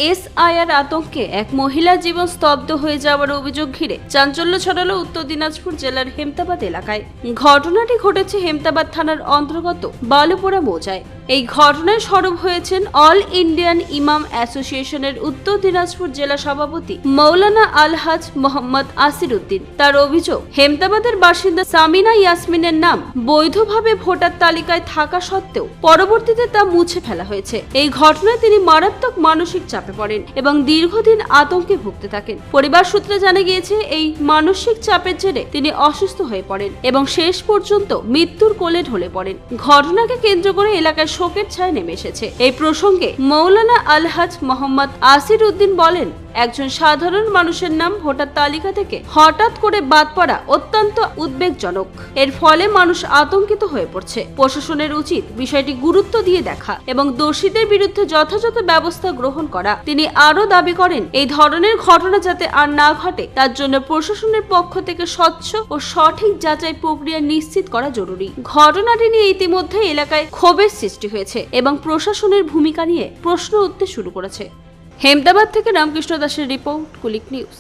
SIR আতঙ্কে এক মহিলার জীবন স্তব্ধ হয়ে যাওয়ার অভিযোগ ঘিরে চাঞ্চল্য ছড়ালো উত্তর দিনাজপুর জেলার হেমতাবাদ এলাকায়। ঘটনাটি ঘটেছে হেমতাবাদ থানার অন্তর্গত বালুপোড়া মৌজায়। এই ঘটনায় সরব হয়েছেন অল ইন্ডিয়ান ইমাম অ্যাসোসিয়েশনের উত্তর দিনাজপুর জেলা সভাপতি মৌলানা আলহাজ মোহাম্মদ আসির উদ্দিন। তার অভিযোগ, হেমতাবাদের বাসিন্দা সামিনা ইয়াসমিনের নাম বৈধভাবে ভোটার তালিকায় থাকা সত্ত্বেও পরবর্তীতে তা মুছে ফেলা হয়েছে। এই ঘটনায় তিনি মারাত্মক মানসিক চাপে পড়েন এবং দীর্ঘদিন আতঙ্কে ভুগতে থাকেন। পরিবার সূত্রে জানা গিয়েছে, এই মানসিক চাপের জেরে তিনি অসুস্থ হয়ে পড়েন এবং শেষ পর্যন্ত মৃত্যুর কোলে ঢলে পড়েন। ঘটনাকে কেন্দ্র করে এলাকায় শোকের ছায়া নেমে এসেছে। এই প্রসঙ্গে মৌলানা আলহাজ মোহাম্মদ আসির উদ্দিন বলেন, একজন সাধারণ মানুষের নাম ভোটার তালিকা থেকে হঠাৎ করে বাদ পড়া অত্যন্ত উদ্বেগজনক। এর ফলে মানুষ আতঙ্কিত হয়ে পড়ছে। প্রশাসনের উচিত বিষয়টি গুরুত্ব দিয়ে দেখা এবং দোষীদের বিরুদ্ধে যথাযথ ব্যবস্থা গ্রহণ করা। তিনি আরও দাবি করেন, এই ধরনের ঘটনা যাতে আর না ঘটে তার জন্য প্রশাসনের পক্ষ থেকে স্বচ্ছ ও সঠিক যাচাই প্রক্রিয়া নিশ্চিত করা জরুরি। ঘটনাটি নিয়ে ইতিমধ্যে এলাকায় ক্ষোভের সৃষ্টি হয়েছে এবং প্রশাসনের ভূমিকা নিয়ে প্রশ্ন উঠতে শুরু করেছে। হেমতাবাদ থেকে রামকৃষ্ণ দাসের রিপোর্ট, কুলিক নিউজ।